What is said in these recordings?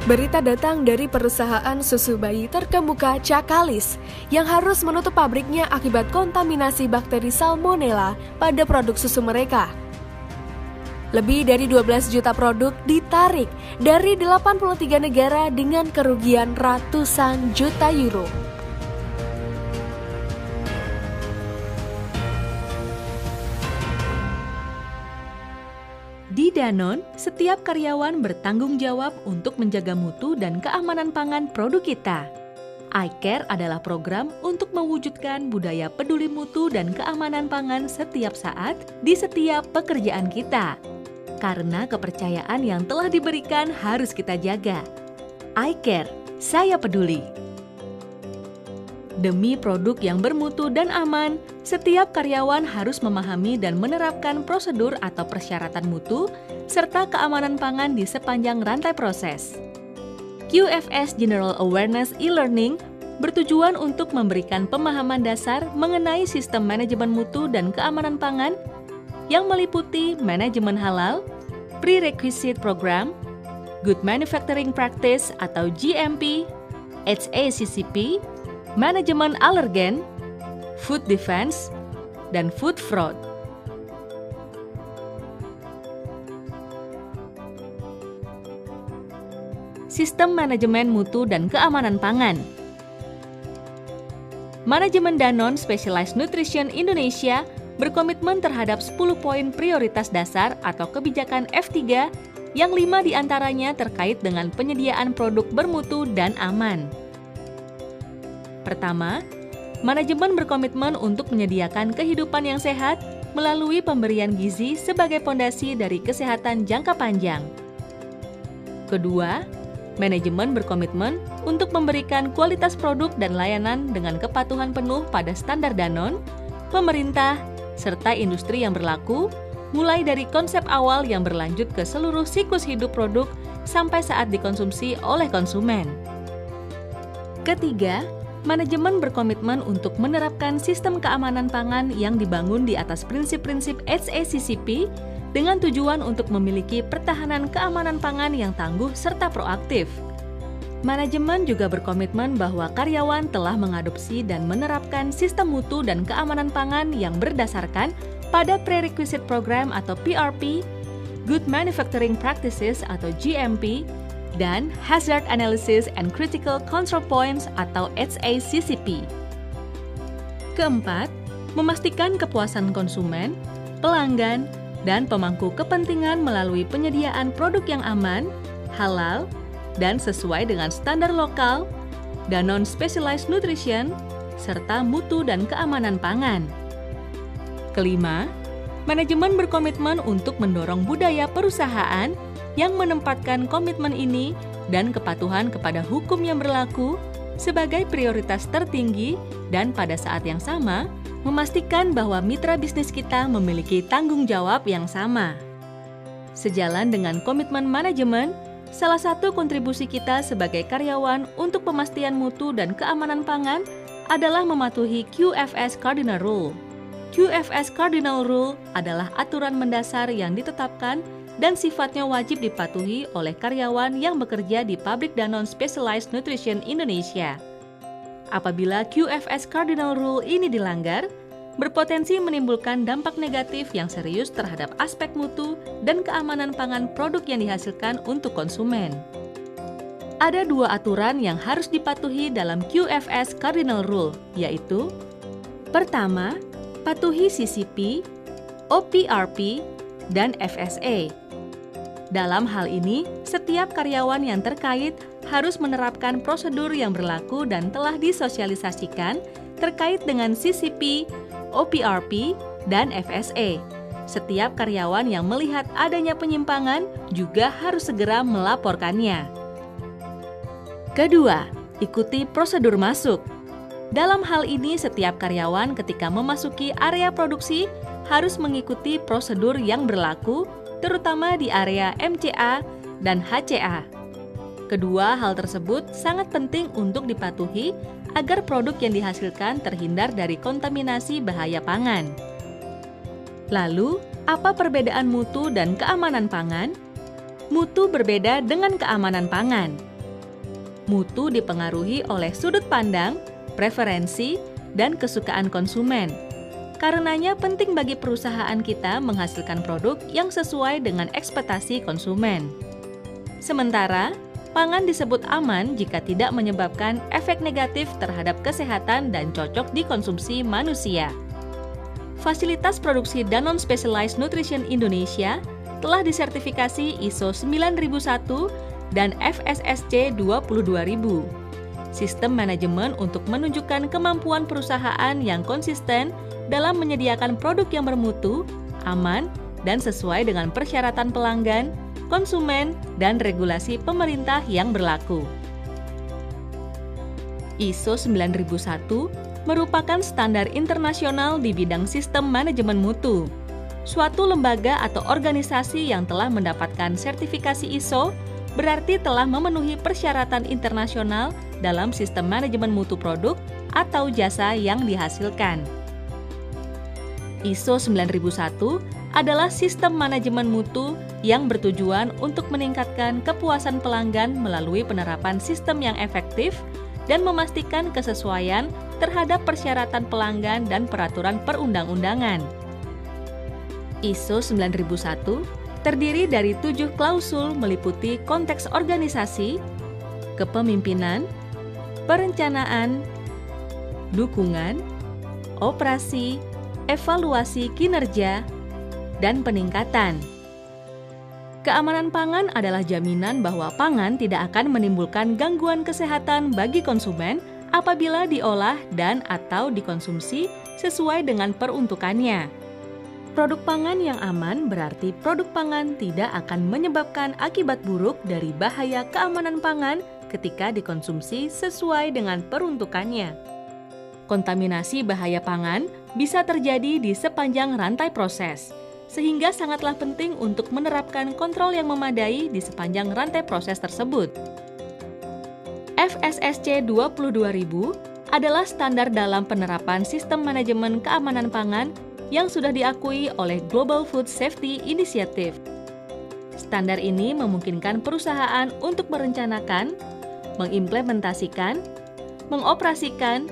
Berita datang dari perusahaan susu bayi terkemuka Cakalis yang harus menutup pabriknya akibat kontaminasi bakteri Salmonella pada produk susu mereka. Lebih dari 12 juta produk ditarik dari 83 negara dengan kerugian ratusan juta euro. Di Danone, setiap karyawan bertanggung jawab untuk menjaga mutu dan keamanan pangan produk kita. iCare adalah program untuk mewujudkan budaya peduli mutu dan keamanan pangan setiap saat di setiap pekerjaan kita. Karena kepercayaan yang telah diberikan harus kita jaga. iCare, saya peduli. Demi produk yang bermutu dan aman, setiap karyawan harus memahami dan menerapkan prosedur atau persyaratan mutu, serta keamanan pangan di sepanjang rantai proses. QFS General Awareness e-learning bertujuan untuk memberikan pemahaman dasar mengenai sistem manajemen mutu dan keamanan pangan yang meliputi manajemen halal, prerequisite program, good manufacturing practice atau GMP, HACCP, manajemen alergen, food defense, dan food fraud. Sistem manajemen mutu dan keamanan pangan. Manajemen Danone Specialized Nutrition Indonesia berkomitmen terhadap 10 poin prioritas dasar atau kebijakan F3 yang 5 diantaranya terkait dengan penyediaan produk bermutu dan aman. Pertama, manajemen berkomitmen untuk menyediakan kehidupan yang sehat melalui pemberian gizi sebagai pondasi dari kesehatan jangka panjang. Kedua, manajemen berkomitmen untuk memberikan kualitas produk dan layanan dengan kepatuhan penuh pada standar Danone, pemerintah, serta industri yang berlaku, mulai dari konsep awal yang berlanjut ke seluruh siklus hidup produk sampai saat dikonsumsi oleh konsumen. Ketiga, manajemen berkomitmen untuk menerapkan sistem keamanan pangan yang dibangun di atas prinsip-prinsip HACCP dengan tujuan untuk memiliki pertahanan keamanan pangan yang tangguh serta proaktif. Manajemen juga berkomitmen bahwa karyawan telah mengadopsi dan menerapkan sistem mutu dan keamanan pangan yang berdasarkan pada prerequisite program atau PRP, good manufacturing practices atau GMP, dan Hazard Analysis and Critical Control Points atau HACCP. Keempat, memastikan kepuasan konsumen, pelanggan, dan pemangku kepentingan melalui penyediaan produk yang aman, halal, dan sesuai dengan standar lokal, Danone Specialized Nutrition, serta mutu dan keamanan pangan. Kelima, manajemen berkomitmen untuk mendorong budaya perusahaan yang menempatkan komitmen ini dan kepatuhan kepada hukum yang berlaku sebagai prioritas tertinggi dan pada saat yang sama memastikan bahwa mitra bisnis kita memiliki tanggung jawab yang sama. Sejalan dengan komitmen manajemen, salah satu kontribusi kita sebagai karyawan untuk pemastian mutu dan keamanan pangan adalah mematuhi QFS Cardinal Rule. QFS Cardinal Rule adalah aturan mendasar yang ditetapkan dan sifatnya wajib dipatuhi oleh karyawan yang bekerja di pabrik Danone Specialized Nutrition Indonesia. Apabila QFS Cardinal Rule ini dilanggar, berpotensi menimbulkan dampak negatif yang serius terhadap aspek mutu dan keamanan pangan produk yang dihasilkan untuk konsumen. Ada 2 aturan yang harus dipatuhi dalam QFS Cardinal Rule, yaitu: pertama, patuhi CCP, OPRP, dan FSA. Dalam hal ini, setiap karyawan yang terkait harus menerapkan prosedur yang berlaku dan telah disosialisasikan terkait dengan CCP, OPRP, dan FSA. Setiap karyawan yang melihat adanya penyimpangan juga harus segera melaporkannya. Kedua, ikuti prosedur masuk. Dalam hal ini, setiap karyawan ketika memasuki area produksi harus mengikuti prosedur yang berlaku, terutama di area MCA dan HCA. Kedua hal tersebut sangat penting untuk dipatuhi agar produk yang dihasilkan terhindar dari kontaminasi bahaya pangan. Lalu, apa perbedaan mutu dan keamanan pangan? Mutu berbeda dengan keamanan pangan. Mutu dipengaruhi oleh sudut pandang, preferensi, dan kesukaan konsumen. Karenanya penting bagi perusahaan kita menghasilkan produk yang sesuai dengan ekspektasi konsumen. Sementara, pangan disebut aman jika tidak menyebabkan efek negatif terhadap kesehatan dan cocok dikonsumsi manusia. Fasilitas produksi Danone Specialized Nutrition Indonesia telah disertifikasi ISO 9001 dan FSSC 22000. Sistem manajemen untuk menunjukkan kemampuan perusahaan yang konsisten dalam menyediakan produk yang bermutu, aman, dan sesuai dengan persyaratan pelanggan, konsumen, dan regulasi pemerintah yang berlaku. ISO 9001 merupakan standar internasional di bidang sistem manajemen mutu. Suatu lembaga atau organisasi yang telah mendapatkan sertifikasi ISO berarti telah memenuhi persyaratan internasional dalam sistem manajemen mutu produk atau jasa yang dihasilkan. ISO 9001 adalah sistem manajemen mutu yang bertujuan untuk meningkatkan kepuasan pelanggan melalui penerapan sistem yang efektif dan memastikan kesesuaian terhadap persyaratan pelanggan dan peraturan perundang-undangan. ISO 9001 terdiri dari 7 klausul meliputi konteks organisasi, kepemimpinan, perencanaan, dukungan, operasi, evaluasi kinerja, dan peningkatan. Keamanan pangan adalah jaminan bahwa pangan tidak akan menimbulkan gangguan kesehatan bagi konsumen apabila diolah dan atau dikonsumsi sesuai dengan peruntukannya. Produk pangan yang aman berarti produk pangan tidak akan menyebabkan akibat buruk dari bahaya keamanan pangan ketika dikonsumsi sesuai dengan peruntukannya. Kontaminasi bahaya pangan bisa terjadi di sepanjang rantai proses, sehingga sangatlah penting untuk menerapkan kontrol yang memadai di sepanjang rantai proses tersebut. FSSC 22000 adalah standar dalam penerapan sistem manajemen keamanan pangan yang sudah diakui oleh Global Food Safety Initiative. Standar ini memungkinkan perusahaan untuk merencanakan, mengimplementasikan, mengoperasikan,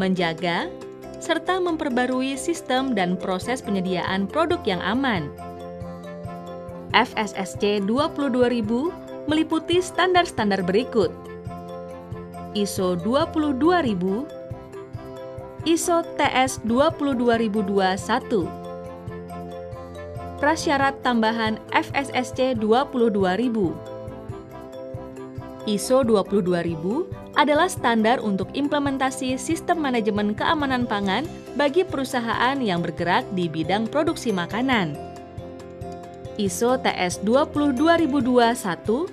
menjaga, serta memperbarui sistem dan proses penyediaan produk yang aman. FSSC 22000 meliputi standar-standar berikut: ISO 22000, ISO TS 22001, Prasyarat Tambahan FSSC 22000. ISO 22000 adalah standar untuk implementasi sistem manajemen keamanan pangan bagi perusahaan yang bergerak di bidang produksi makanan. ISO TS 22021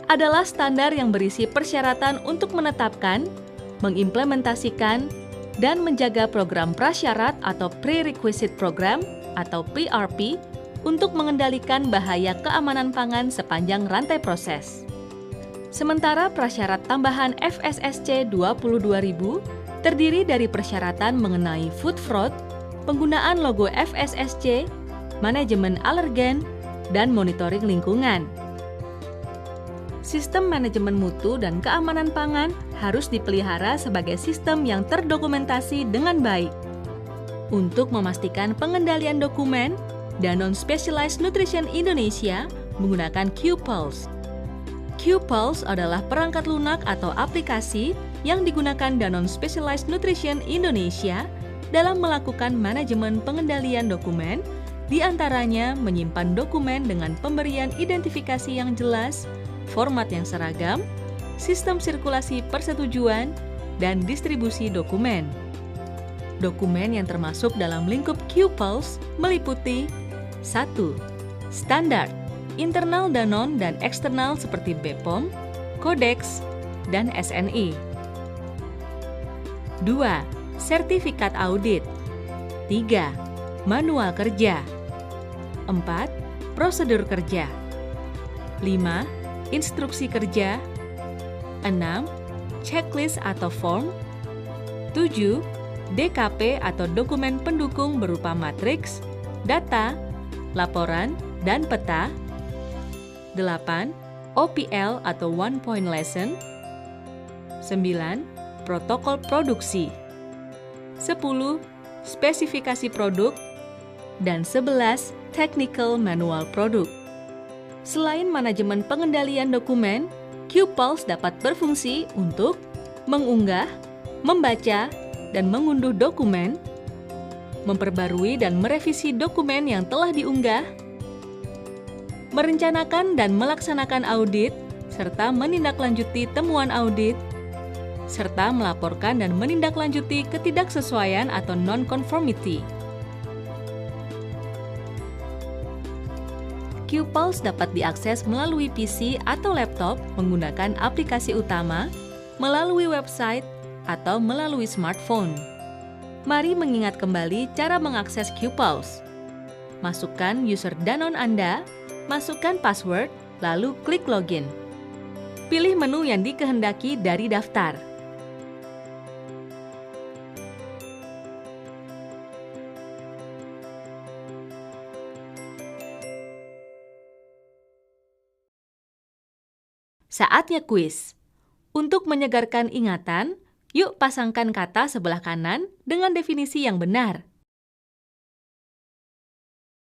adalah standar yang berisi persyaratan untuk menetapkan, mengimplementasikan, dan menjaga program prasyarat atau prerequisite program atau PRP untuk mengendalikan bahaya keamanan pangan sepanjang rantai proses. Sementara prasyarat tambahan FSSC 22000 terdiri dari persyaratan mengenai food fraud, penggunaan logo FSSC, manajemen alergen, dan monitoring lingkungan. Sistem manajemen mutu dan keamanan pangan harus dipelihara sebagai sistem yang terdokumentasi dengan baik. Untuk memastikan pengendalian dokumen, Danone Specialized Nutrition Indonesia menggunakan Q-Pulse. Q-Pulse adalah perangkat lunak atau aplikasi yang digunakan Danone Specialized Nutrition Indonesia dalam melakukan manajemen pengendalian dokumen, di antaranya menyimpan dokumen dengan pemberian identifikasi yang jelas, format yang seragam, sistem sirkulasi persetujuan, dan distribusi dokumen. Dokumen yang termasuk dalam lingkup Q-Pulse meliputi 1. Standar internal Danone dan eksternal seperti BPOM, Codex, dan SNI. 2. Sertifikat audit. 3. Manual kerja. 4. Prosedur kerja. 5. Instruksi kerja. 6. Checklist atau form. 7. DKP atau dokumen pendukung berupa matriks, data, laporan, dan peta. 8. OPL atau One Point Lesson. 9. Protokol produksi. 10. Spesifikasi produk. Dan 11. Technical manual produk. Selain manajemen pengendalian dokumen, QPulse dapat berfungsi untuk mengunggah, membaca, dan mengunduh dokumen, memperbarui dan merevisi dokumen yang telah diunggah, merencanakan dan melaksanakan audit, serta menindaklanjuti temuan audit, serta melaporkan dan menindaklanjuti ketidaksesuaian atau non-conformity. QPulse dapat diakses melalui PC atau laptop menggunakan aplikasi utama, melalui website, atau melalui smartphone. Mari mengingat kembali cara mengakses QPulse. Masukkan user Danone Anda, masukkan password, lalu klik login. Pilih menu yang dikehendaki dari daftar. Saatnya kuis. Untuk menyegarkan ingatan, yuk pasangkan kata sebelah kanan dengan definisi yang benar.